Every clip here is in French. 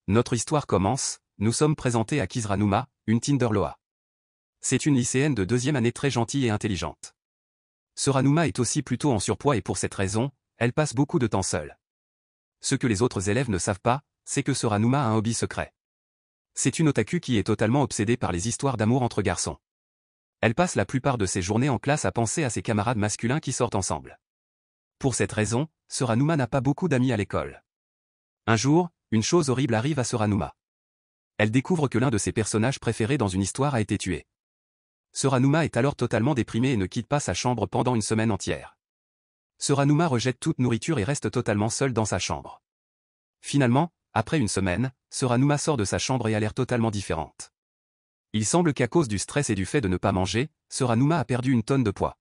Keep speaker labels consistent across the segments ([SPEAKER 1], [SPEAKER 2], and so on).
[SPEAKER 1] Notre histoire commence, nous sommes présentés à Kisranuma, une Tinderloa. C'est une lycéenne de 2e année très gentille et intelligente. Soranuma est aussi plutôt en surpoids et pour cette raison, elle passe beaucoup de temps seule. Ce que les autres élèves ne savent pas, c'est que Soranuma a un hobby secret. C'est une otaku qui est totalement obsédée par les histoires d'amour entre garçons. Elle passe la plupart de ses journées en classe à penser à ses camarades masculins qui sortent ensemble. Pour cette raison, Soranuma n'a pas beaucoup d'amis à l'école. Un jour, une chose horrible arrive à Soranuma. Elle découvre que l'un de ses personnages préférés dans une histoire a été tué. Soranuma est alors totalement déprimée et ne quitte pas sa chambre pendant une semaine entière. Soranuma rejette toute nourriture et reste totalement seule dans sa chambre. Finalement, après une semaine, Soranuma sort de sa chambre et a l'air totalement différente. Il semble qu'à cause du stress et du fait de ne pas manger, Soranuma a perdu une tonne de poids.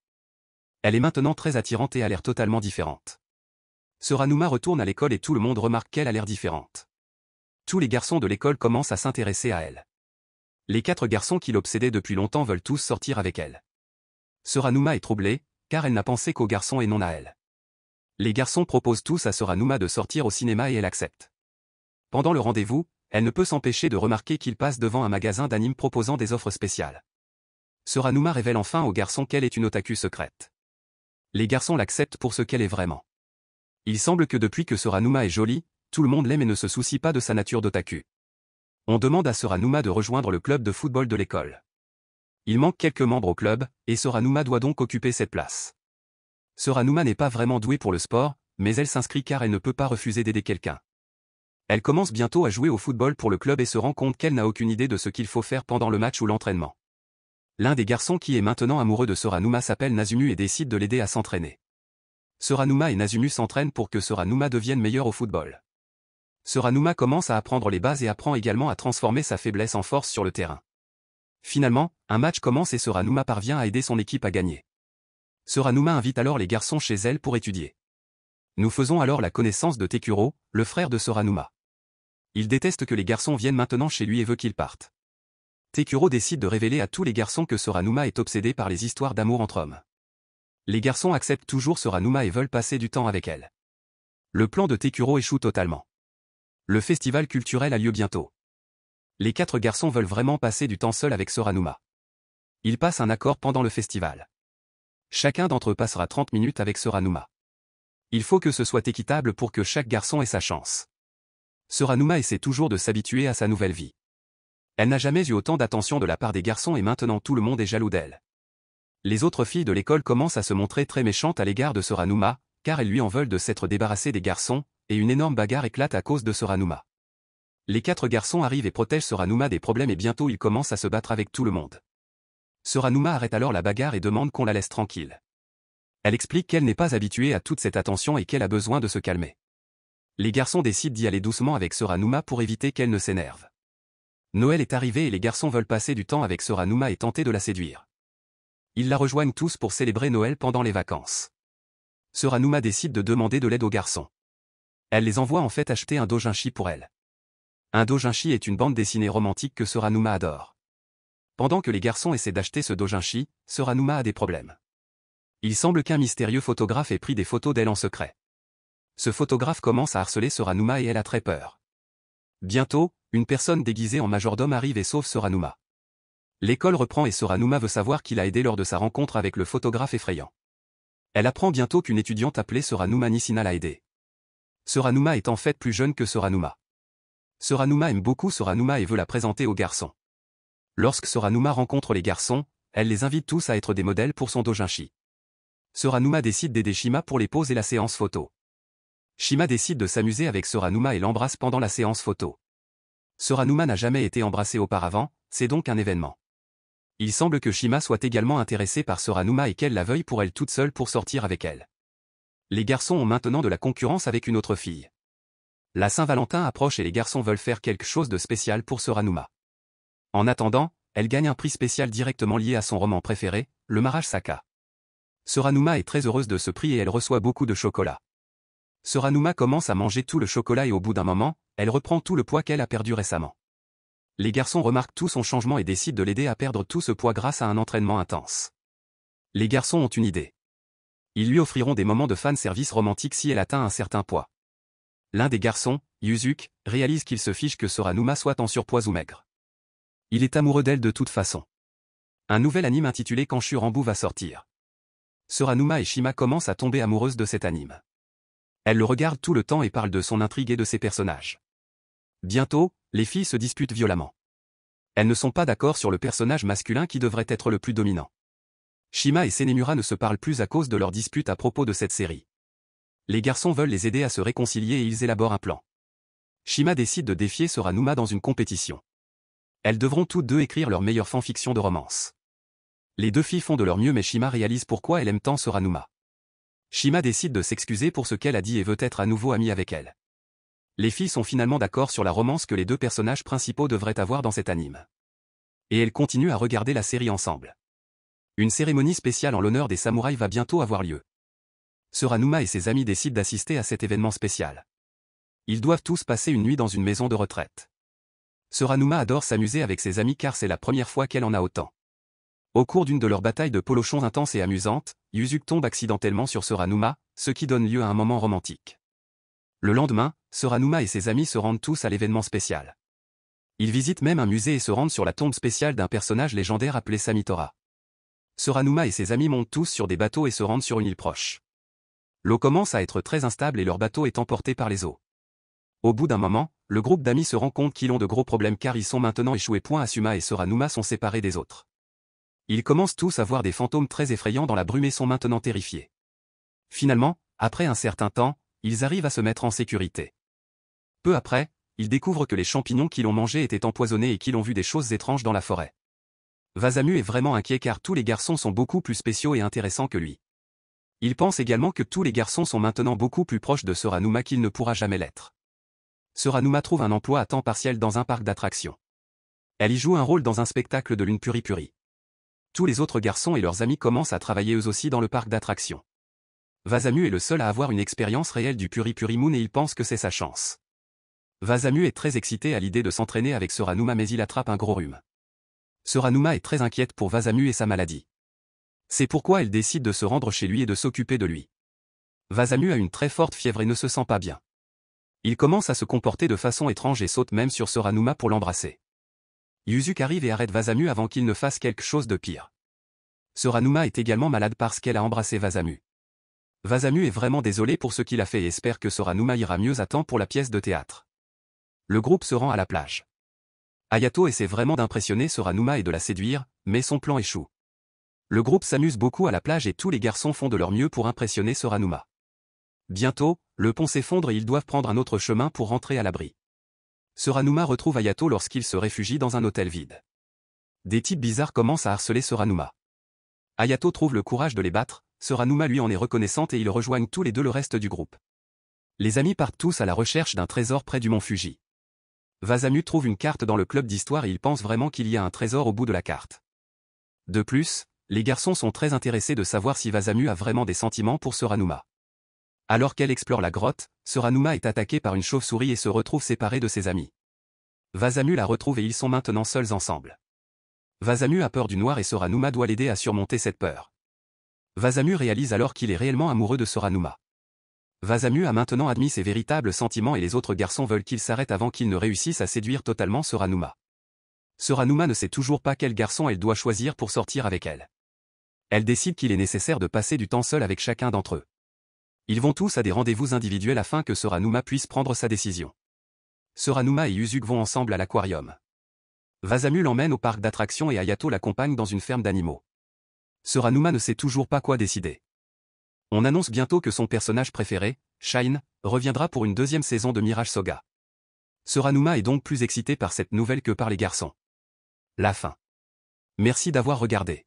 [SPEAKER 1] Elle est maintenant très attirante et a l'air totalement différente. Soranuma retourne à l'école et tout le monde remarque qu'elle a l'air différente. Tous les garçons de l'école commencent à s'intéresser à elle. Les 4 garçons qui l'obsédaient depuis longtemps veulent tous sortir avec elle. Soranuma est troublée, car elle n'a pensé qu'aux garçons et non à elle. Les garçons proposent tous à Soranuma de sortir au cinéma et elle accepte. Pendant le rendez-vous, elle ne peut s'empêcher de remarquer qu'il passe devant un magasin d'anime proposant des offres spéciales. Soranuma révèle enfin aux garçons qu'elle est une otaku secrète. Les garçons l'acceptent pour ce qu'elle est vraiment. Il semble que depuis que Soranuma est jolie, tout le monde l'aime et ne se soucie pas de sa nature d'otaku. On demande à Soranuma de rejoindre le club de football de l'école. Il manque quelques membres au club, et Soranuma doit donc occuper cette place. Soranuma n'est pas vraiment douée pour le sport, mais elle s'inscrit car elle ne peut pas refuser d'aider quelqu'un. Elle commence bientôt à jouer au football pour le club et se rend compte qu'elle n'a aucune idée de ce qu'il faut faire pendant le match ou l'entraînement. L'un des garçons qui est maintenant amoureux de Soranuma s'appelle Nazumu et décide de l'aider à s'entraîner. Soranuma et Nazumu s'entraînent pour que Soranuma devienne meilleure au football. Soranuma commence à apprendre les bases et apprend également à transformer sa faiblesse en force sur le terrain. Finalement, un match commence et Soranuma parvient à aider son équipe à gagner. Soranuma invite alors les garçons chez elle pour étudier. Nous faisons alors la connaissance de Tekuro, le frère de Soranuma. Il déteste que les garçons viennent maintenant chez lui et veut qu'ils partent. Tekuro décide de révéler à tous les garçons que Soranuma est obsédée par les histoires d'amour entre hommes. Les garçons acceptent toujours Soranuma et veulent passer du temps avec elle. Le plan de Tekuro échoue totalement. Le festival culturel a lieu bientôt. Les 4 garçons veulent vraiment passer du temps seuls avec Soranuma. Ils passent un accord pendant le festival. Chacun d'entre eux passera 30 minutes avec Soranuma. Il faut que ce soit équitable pour que chaque garçon ait sa chance. Soranuma essaie toujours de s'habituer à sa nouvelle vie. Elle n'a jamais eu autant d'attention de la part des garçons et maintenant tout le monde est jaloux d'elle. Les autres filles de l'école commencent à se montrer très méchantes à l'égard de Soranuma, car elles lui en veulent de s'être débarrassées des garçons, et une énorme bagarre éclate à cause de Soranuma. Les 4 garçons arrivent et protègent Soranuma des problèmes et bientôt ils commencent à se battre avec tout le monde. Soranuma arrête alors la bagarre et demande qu'on la laisse tranquille. Elle explique qu'elle n'est pas habituée à toute cette attention et qu'elle a besoin de se calmer. Les garçons décident d'y aller doucement avec Soranuma pour éviter qu'elle ne s'énerve. Noël est arrivé et les garçons veulent passer du temps avec Soranuma et tenter de la séduire. Ils la rejoignent tous pour célébrer Noël pendant les vacances. Soranuma décide de demander de l'aide aux garçons. Elle les envoie en fait acheter un doujinshi pour elle. Un doujinshi est une bande dessinée romantique que Soranuma adore. Pendant que les garçons essaient d'acheter ce doujinshi, Soranuma a des problèmes. Il semble qu'un mystérieux photographe ait pris des photos d'elle en secret. Ce photographe commence à harceler Soranuma et elle a très peur. Bientôt, une personne déguisée en majordome arrive et sauve Soranuma. L'école reprend et Soranuma veut savoir qui l'a aidé lors de sa rencontre avec le photographe effrayant. Elle apprend bientôt qu'une étudiante appelée Soranuma Nishina l'a aidée. Soranuma est en fait plus jeune que Soranuma. Soranuma aime beaucoup Soranuma et veut la présenter aux garçons. Lorsque Soranuma rencontre les garçons, elle les invite tous à être des modèles pour son doujinshi. Soranuma décide d'aider Shima pour les poses et la séance photo. Shima décide de s'amuser avec Soranuma et l'embrasse pendant la séance photo. Soranuma n'a jamais été embrassée auparavant, c'est donc un événement. Il semble que Shima soit également intéressée par Soranuma et qu'elle la veuille pour elle toute seule pour sortir avec elle. Les garçons ont maintenant de la concurrence avec une autre fille. La Saint-Valentin approche et les garçons veulent faire quelque chose de spécial pour Soranuma. En attendant, elle gagne un prix spécial directement lié à son roman préféré, le mariage Saka. Soranuma est très heureuse de ce prix et elle reçoit beaucoup de chocolat. Soranuma commence à manger tout le chocolat et au bout d'un moment, elle reprend tout le poids qu'elle a perdu récemment. Les garçons remarquent tout son changement et décident de l'aider à perdre tout ce poids grâce à un entraînement intense. Les garçons ont une idée. Ils lui offriront des moments de fan service romantique si elle atteint un certain poids. L'un des garçons, Yuzuki, réalise qu'il se fiche que Soranuma soit en surpoids ou maigre. Il est amoureux d'elle de toute façon. Un nouvel anime intitulé Kanshu Rambu va sortir. Soranuma et Shima commencent à tomber amoureuses de cet anime. Elles le regardent tout le temps et parlent de son intrigue et de ses personnages. Bientôt, les filles se disputent violemment. Elles ne sont pas d'accord sur le personnage masculin qui devrait être le plus dominant. Shima et Senemura ne se parlent plus à cause de leur dispute à propos de cette série. Les garçons veulent les aider à se réconcilier et ils élaborent un plan. Shima décide de défier Soranuma dans une compétition. Elles devront toutes deux écrire leur meilleure fanfiction de romance. Les deux filles font de leur mieux mais Shima réalise pourquoi elle aime tant Soranuma. Shima décide de s'excuser pour ce qu'elle a dit et veut être à nouveau amie avec elle. Les filles sont finalement d'accord sur la romance que les deux personnages principaux devraient avoir dans cet anime. Et elles continuent à regarder la série ensemble. Une cérémonie spéciale en l'honneur des samouraïs va bientôt avoir lieu. Soranuma et ses amis décident d'assister à cet événement spécial. Ils doivent tous passer une nuit dans une maison de retraite. Soranuma adore s'amuser avec ses amis car c'est la première fois qu'elle en a autant. Au cours d'une de leurs batailles de polochons intenses et amusantes, Yuzuki tombe accidentellement sur Soranuma, ce qui donne lieu à un moment romantique. Le lendemain, Soranuma et ses amis se rendent tous à l'événement spécial. Ils visitent même un musée et se rendent sur la tombe spéciale d'un personnage légendaire appelé Samitora. Soranuma et ses amis montent tous sur des bateaux et se rendent sur une île proche. L'eau commence à être très instable et leur bateau est emporté par les eaux. Au bout d'un moment, le groupe d'amis se rend compte qu'ils ont de gros problèmes car ils sont maintenant échoués. Asuma et Soranuma sont séparés des autres. Ils commencent tous à voir des fantômes très effrayants dans la brume et sont maintenant terrifiés. Finalement, après un certain temps, ils arrivent à se mettre en sécurité. Peu après, ils découvrent que les champignons qu'ils ont mangés étaient empoisonnés et qu'ils ont vu des choses étranges dans la forêt. Wasamu est vraiment inquiet car tous les garçons sont beaucoup plus spéciaux et intéressants que lui. Il pense également que tous les garçons sont maintenant beaucoup plus proches de Soranuma qu'il ne pourra jamais l'être. Soranuma trouve un emploi à temps partiel dans un parc d'attractions. Elle y joue un rôle dans un spectacle de lune puri-puri. Tous les autres garçons et leurs amis commencent à travailler eux aussi dans le parc d'attractions. Wasamu est le seul à avoir une expérience réelle du Puri-Puri Moon et il pense que c'est sa chance. Wasamu est très excité à l'idée de s'entraîner avec Soranuma mais il attrape un gros rhume. Soranuma est très inquiète pour Wasamu et sa maladie. C'est pourquoi elle décide de se rendre chez lui et de s'occuper de lui. Wasamu a une très forte fièvre et ne se sent pas bien. Il commence à se comporter de façon étrange et saute même sur Soranuma pour l'embrasser. Yuzuki arrive et arrête Wasamu avant qu'il ne fasse quelque chose de pire. Soranuma est également malade parce qu'elle a embrassé Wasamu. Wasamu est vraiment désolé pour ce qu'il a fait et espère que Soranuma ira mieux à temps pour la pièce de théâtre. Le groupe se rend à la plage. Hayato essaie vraiment d'impressionner Soranuma et de la séduire, mais son plan échoue. Le groupe s'amuse beaucoup à la plage et tous les garçons font de leur mieux pour impressionner Soranuma. Bientôt, le pont s'effondre et ils doivent prendre un autre chemin pour rentrer à l'abri. Soranuma retrouve Hayato lorsqu'il se réfugie dans un hôtel vide. Des types bizarres commencent à harceler Soranuma. Hayato trouve le courage de les battre, Soranuma lui en est reconnaissante et ils rejoignent tous les deux le reste du groupe. Les amis partent tous à la recherche d'un trésor près du mont Fuji. Wasamu trouve une carte dans le club d'histoire et il pense vraiment qu'il y a un trésor au bout de la carte. De plus, les garçons sont très intéressés de savoir si Wasamu a vraiment des sentiments pour Soranuma. Alors qu'elle explore la grotte, Soranuma est attaquée par une chauve-souris et se retrouve séparée de ses amis. Wasamu la retrouve et ils sont maintenant seuls ensemble. Wasamu a peur du noir et Soranuma doit l'aider à surmonter cette peur. Wasamu réalise alors qu'il est réellement amoureux de Soranuma. Wasamu a maintenant admis ses véritables sentiments et les autres garçons veulent qu'il s'arrête avant qu'il ne réussisse à séduire totalement Soranuma. Soranuma ne sait toujours pas quel garçon elle doit choisir pour sortir avec elle. Elle décide qu'il est nécessaire de passer du temps seul avec chacun d'entre eux. Ils vont tous à des rendez-vous individuels afin que Soranuma puisse prendre sa décision. Soranuma et Yuzuki vont ensemble à l'aquarium. Wasamu l'emmène au parc d'attractions et Hayato l'accompagne dans une ferme d'animaux. Soranuma ne sait toujours pas quoi décider. On annonce bientôt que son personnage préféré, Shine, reviendra pour une deuxième saison de Mirage Soga. Soranuma est donc plus excité par cette nouvelle que par les garçons. La fin. Merci d'avoir regardé.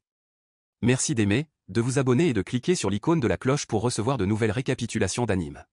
[SPEAKER 1] Merci d'aimer, de vous abonner et de cliquer sur l'icône de la cloche pour recevoir de nouvelles récapitulations d'animes.